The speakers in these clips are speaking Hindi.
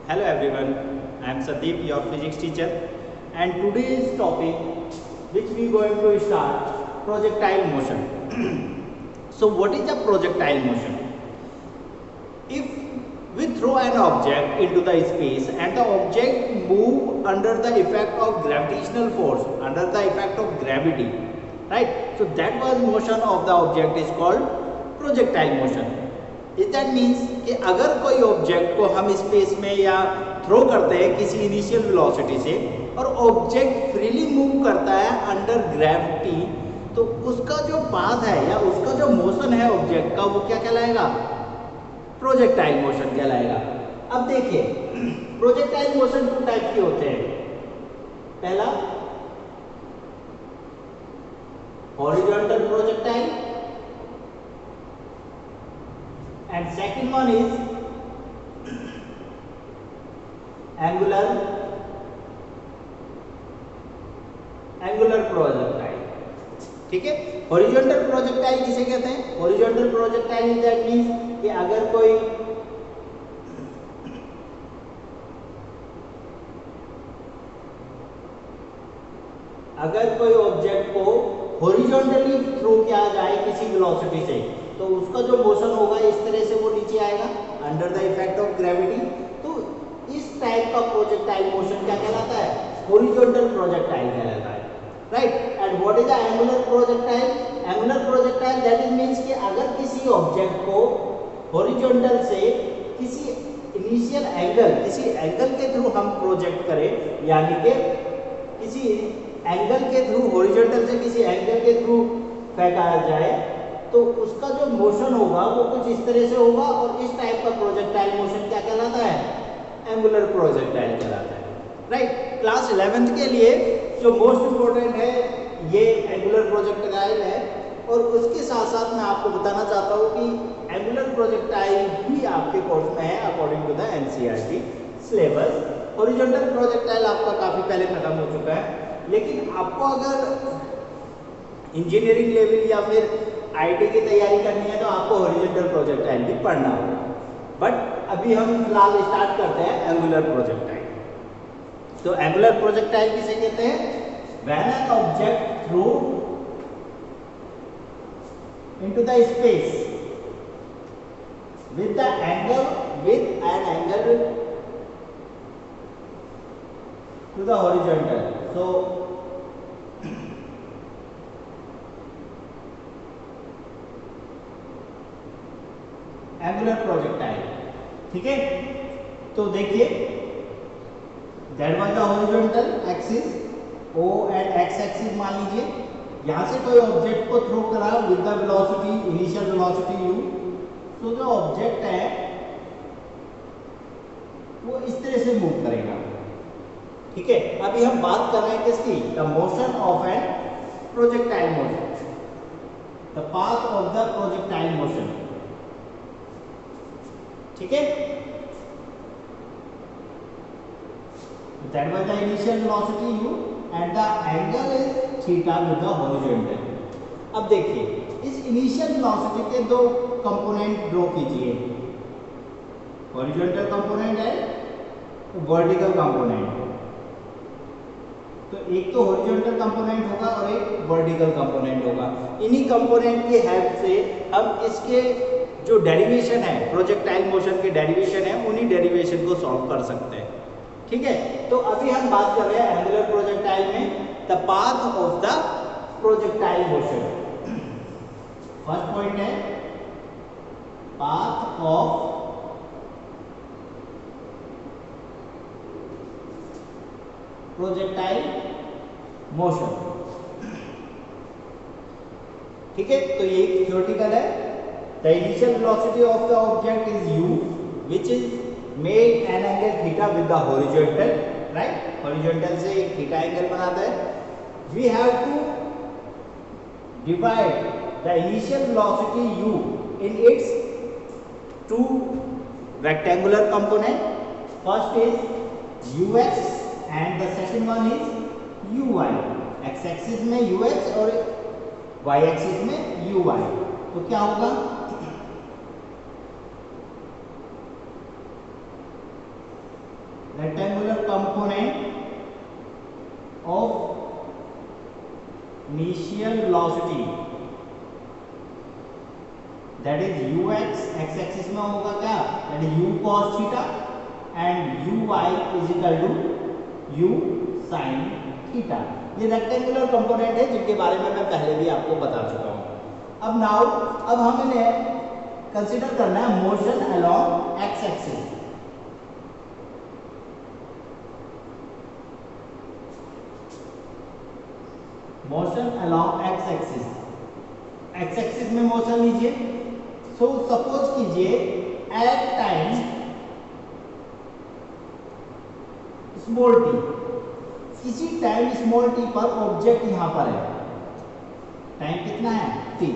Hello everyone, I am Sandeep, your physics teacher, and today's topic which we going to start projectile motion. So what is a projectile motion? If we throw an object into the space and the object move under the effect of gravitational force, under the effect of gravity, right? So that was motion of the object is called projectile motion. That means कि अगर कोई ऑब्जेक्ट को हम स्पेस में या थ्रो करते हैं किसी इनिशियल वेलोसिटी से और ऑब्जेक्ट फ्रीली मूव करता है अंडर ग्रेविटी, तो उसका जो पाथ है या उसका जो मोशन है ऑब्जेक्ट का वो क्या कहलाएगा? प्रोजेक्टाइल मोशन कहलाएगा। अब देखिए प्रोजेक्टाइल मोशन 2 टाइप के होते हैं। पहला horizontal projectile and second one is angular projectile। ठीक है, हॉरिजॉन्टल प्रोजेक्टाइल किसे कहते हैं? हॉरिजॉन्टल प्रोजेक्टाइल दैट मींस कि अगर कोई ऑब्जेक्ट को हॉरिजॉन्टली थ्रो किया जाए किसी वेलोसिटी से, तो उसका जो मोशन होगा इस तरह से वो नीचे आएगा under the effect of gravity. तो इस टाइप का प्रोजेक्टाइल मोशन क्या कहलाता है? हॉरिजॉन्टल प्रोजेक्टाइल कहलाता है, right. And what is the angular projectile? Angular projectile that is means कि अगर किसी ऑब्जेक्ट को हॉरिजॉन्टल से किसी इनिशियल एंगल, किसी एंगल के थ्रू हम प्रोजेक्ट करें, यानी कि किसी एंगल के थ्रू हॉरिजॉन्टल से किसी एंगल के थ्रू फेंका जाए, तो उसका जो मोशन होगा वो कुछ इस तरह से होगा और इस टाइप का प्रोजेक्टाइल मोशन क्या कहलाता है? एंगुलर प्रोजेक्टाइल कहलाता है, राइट। क्लास 11th के लिए जो मोस्ट इंपोर्टेंट है ये एंगुलर प्रोजेक्टाइल है, और उसके साथ साथ मैं आपको बताना चाहता हूँ कि एंगुलर प्रोजेक्टाइल भी आपके कोर्स में है according to the NCERT syllabus. Horizontal projectile आपका काफ़ी पहले खत्म हो चुका है, लेकिन आपको अगर इंजीनियरिंग लेवल या फिर आईटी की तैयारी करनी है तो आपको हॉरिजॉन्टल प्रोजेक्टाइल भी पढ़ना होगा। बट अभी हम फिलहाल स्टार्ट करते हैं एंगुलर प्रोजेक्टाइल। तो एंगुलर प्रोजेक्टाइल किसे कहते हैं? When an object throw into the space with an angle to the horizontal. So angular projectile, ठीक है। तो देखिए that was the horizontal axis O and X axis मान लीजिए। यहां से कोई ऑब्जेक्ट को थ्रो करा with the velocity, initial velocity u, तो जो ऑब्जेक्ट है वो इस तरह से मूव करेगा, ठीक है। अभी हम बात कर रहे हैं किसकी? The motion of an projectile motion, the path of the projectile motion, ठीक है। That was the initial velocity u and the angle is theta with the horizontal. अब देखिए इस इनिशियल वेलोसिटी के दो कंपोनेंट ड्रॉ कीजिए, हॉरिजॉन्टल कंपोनेंट है वर्टिकल कंपोनेंट। तो एक तो हॉरिजॉन्टल कंपोनेंट होगा और एक वर्टिकल कंपोनेंट होगा। इन्हीं कंपोनेंट की हेल्प से हम इसके जो डेरिवेशन है, प्रोजेक्टाइल मोशन के डेरिवेशन है, उन्हीं डेरिवेशन को सॉल्व कर सकते हैं, ठीक है। तो अभी हम बात कर रहे हैं एंगुलर प्रोजेक्टाइल में the path of the projectile motion. First point है पाथ ऑफ प्रोजेक्टाइल मोशन, ठीक है। तो ये थ्योरेटिकल है। The initial velocity of the object is u, which is made an angle theta with the horizontal, right? Horizontal से एक theta angle बनाता है। We have to divide the initial velocity u in its two rectangular component. First is ux and the second one is uy। x axis में ux और y axis में uy। तो क्या होगा? rectangular component of initial velocity, that is ux, x axis में होगा क्या, that is u cos theta and uy is equal to u sin theta। ये रेक्टेंगुलर कंपोनेंट है जिनके बारे में मैं पहले भी आपको बता चुका हूं। अब हमें कंसीडर करना है motion along x axis. Motion along x axis, x axis में मोशन लीजिए। सो सपोज कीजिए एट टाइम स्मॉल टी, किसी टाइम स्मॉल टी पर ऑब्जेक्ट यहां पर है, टाइम कितना है t,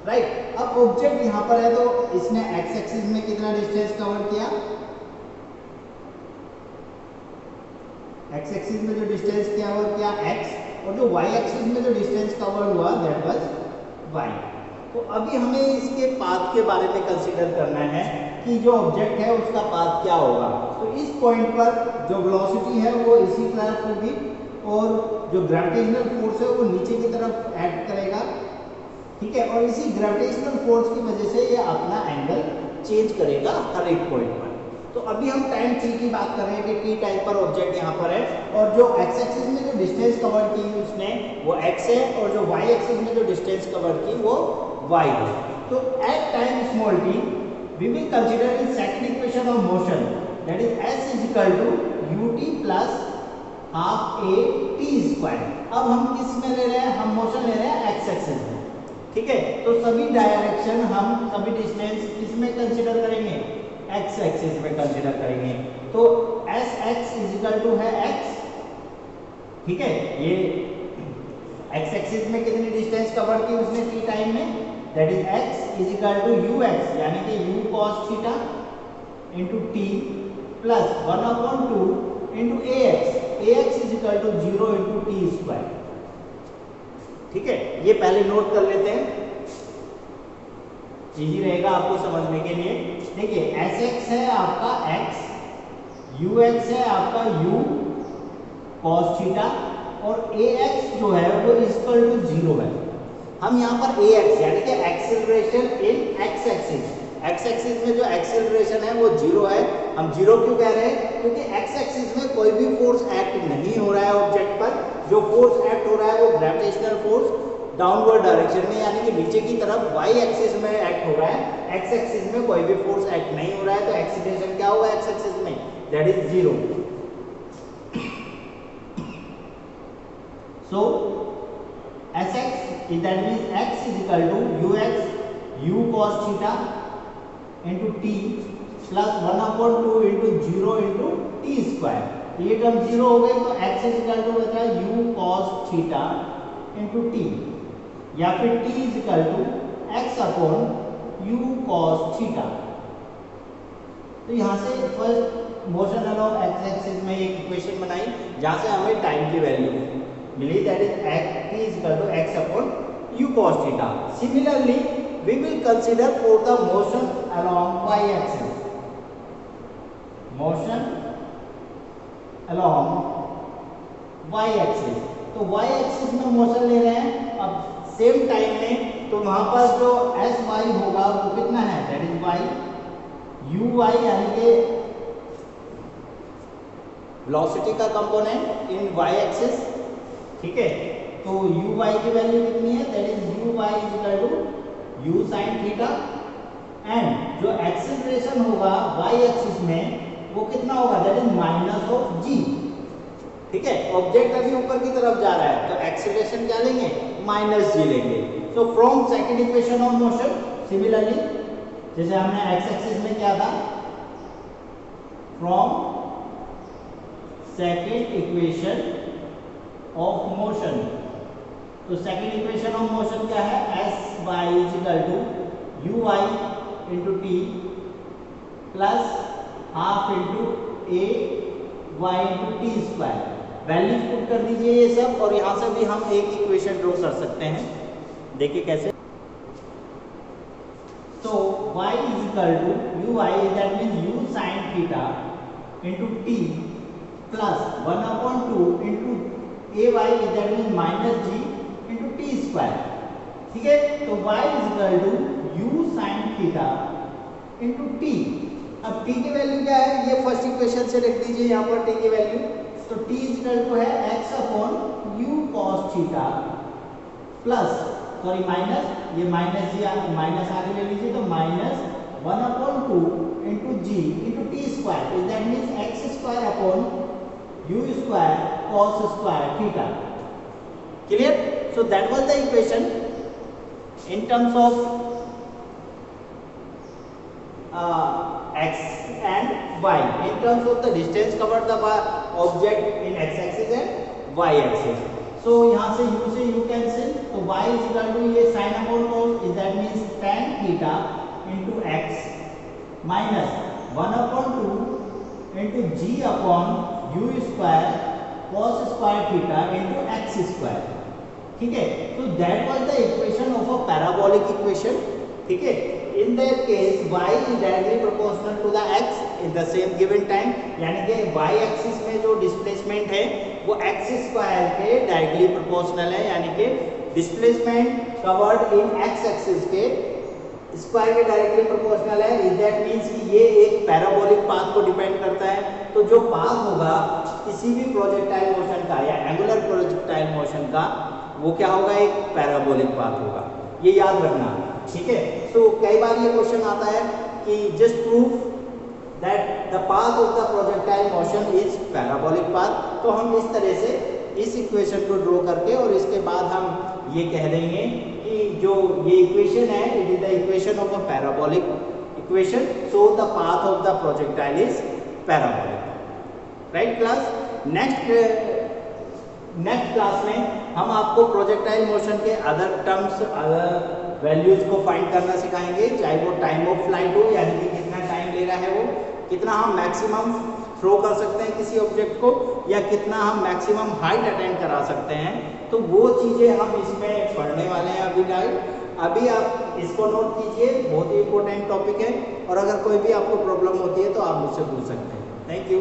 राइट। अब ऑब्जेक्ट यहां पर है तो इसने एक्स एक्सिस में कितना डिस्टेंस कवर किया, एक्स एक्सिस में जो डिस्टेंस कवर किया x, और जो y एक्सिस में जो डिस्टेंस कवर हुआ दैट वाज y। तो अभी हमें इसके पाथ के बारे में कंसीडर करना है कि जो ऑब्जेक्ट है उसका पाथ क्या होगा। तो इस पॉइंट पर जो वेलोसिटी है वो इसी तरफ होगी और जो ग्रेविटेशनल फोर्स है वो नीचे की तरफ एक्ट करेगा, ठीक है। और इसी ग्रेविटेशनल फोर्स की वजह से ये अपना एंगल चेंज करेगा हर एक पॉइंट पर। तो अभी हम टाइम t की बात कर रहे हैं कि t टाइम पर ऑब्जेक्ट यहाँ पर है और जो x एक्सिस में जो डिस्टेंस कवर की उसने वो x है और जो y एक्सिस में जो डिस्टेंस कवर की वो y है। तो at time small t we will consider in second equation of motion, that is s is equal to ut plus half a t square। अब हम किस में ले रहे हैं, हम मोशन ले रहे हैं x एक्सिस में, ठीक है। तो सभी डायरेक्शन हम सभी डिस्टेंस किस में कंसीडर करेंगे, x एक्सिस में कंसीडर करेंगे। तो sx is equal to है x, ठीक है। ये x एक्सिस में कितनी डिस्टेंस कवर की उसने t टाइम में, that is x is equal to ux, यानी कि u cos theta into t plus 1/2 into ax is equal to 0 into t square, ठीक है। ये पहले नोट कर लेते हैं, इजी रहेगा आपको समझने के लिए। देखिए sx है आपका x, ux है आपका u cos थीटा और ax जो है वो इक्वल टू 0 है। हम यहाँ पर ax यानी कि acceleration in x axis, x axis में जो एक्सेलरेशन है वो 0 है। हम 0 क्यों कह रहे हैं, क्योंकि x एक्सिस में कोई भी फोर्स एक्ट नहीं हो रहा है ऑब्जेक्ट पर। जो फोर्स एक्ट हो रहा है वो ग्रेविटेशनल फोर्स डाउनवर्ड डायरेक्शन में यानी कि नीचे की तरफ y एक्सिस में एक्ट हो रहा है, x एक्सिस में कोई भी फोर्स एक्ट नहीं हो रहा है। तो एक्सीलरेशन क्या होगा x एक्सिस में, that is 0। So sx that means x is equal to ux u cos theta into t plus 1/2 into 0 into t square। ये टर्म 0 हो गए तो x is equal to बचा u cos theta into t, या फिर t is equal to x upon u cos theta। तो यहाँ से first motion along x axis में एक इक्वेशन बनाई जहाँ से हमें टाइम की वैल्यू मिली, that is t is equal to x upon u cos theta। Similarly, we will consider for the motion along y axis, motion along y axis। तो y axis में मोशन ले रहे हैं अब सेम टाइम में, तो वहां पर जो sy होगा वो कितना है, दैट इज y uy यानी कि वेलोसिटी का कंपोनेंट इन y एक्सिस, ठीक है। तो uy की वैल्यू कितनी है, that is uy is equal to u sin theta and जो एक्सेलरेशन होगा y एक्सिस में वो कितना होगा, that is minus of g, ठीक है। ऑब्जेक्ट अभी ऊपर की तरफ जा रहा है तो एक्सेलरेशन क्या लेंगे, माइनस g लेंगे। So from second equation of motion similarly जैसे हमने x एक्सिस में क्या था, from second equation of motion, तो सेकंड इक्वेशन ऑफ मोशन क्या है, s y is equal to uy into t plus half into a y into t square. Values put कर दीजिए ये सब और यहाँ से भी हम एक इक्वेशन ड्रॉ कर सकते हैं, देखिए कैसे। तो y is equal to uy that means u sin theta into t plus 1/2 into a y that mean minus g into t square. ठीक है, तो y is equal to u sine theta into t. अब t की वैल्यू क्या है, ये फर्स्ट इक्वेशन से लिख दीजिए यहाँ पर t की वैल्यू। तो t इज इक्वल टू है x upon u cos theta plus sorry minus, ये माइनस जी माइनस आगे ले लीजिए, तो minus 1/2 into g into t square that means x square upon u square cos square theta. Clear? So that was the equation in terms of x and y, in terms of the distance covered the object in x axis and y axis. So यहाँ से u cancel, तो y is equal to ये sin upon cos is that means tan theta into x minus 1/2 into g upon u square cos square theta into x square। ठीक है, तो that was the equation of a parabolic equation. ठीक है, in that case y is directly proportional to the x in the same given time, यानी कि y एक्सिस में जो डिस्प्लेसमेंट है वो x स्क्वायर के डायरेक्टली प्रोपोर्शनल है, यानी कि displacement covered in x axis के स्क्वायर के डायरेक्टली प्रोपोर्शनल है। इज दैट मींस कि ये एक पैराबोलिक पाथ को डिपेंड करता है। तो जो पाथ होगा किसी भी प्रोजेक्टाइल मोशन का या एंगुलर प्रोजेक्टाइल मोशन का, वो क्या होगा, एक पैराबोलिक पाथ होगा, ये याद रखना। ठीक है, सो कई बार ये क्वेश्चन आता है कि just prove that the path of the projectile motion is parabolic path. तो हम इस तरह से इस इक्वेशन को ड्रॉ करके और इसके बाद हम ये कह देंगे कि जो ये इक्वेशन है it is the equation of a parabolic equation, so the path of the projectile is parabolic. Right class? Next class में हम आपको प्रोजेक्टाइल मोशन के अदर टर्म्स, अदर वैल्यूज को फाइंड करना सिखाएंगे, चाहे वो टाइम ऑफ फ्लाइट हो, यानी कि कितना टाइम ले रहा है वो, कितना हम मैक्सिमम थ्रो कर सकते हैं किसी ऑब्जेक्ट को, या कितना हम मैक्सिमम हाइट अटेंड करा सकते हैं। तो वो चीज़ें हम इसमें पढ़ने वाले हैं अभी टाइम। अभी आप इसको नोट कीजिए, बहुत ही इंपॉर्टेंट टॉपिक है, और अगर कोई भी आपको प्रॉब्लम होती है तो आप मुझसे पूछ सकते हैं। Thank you.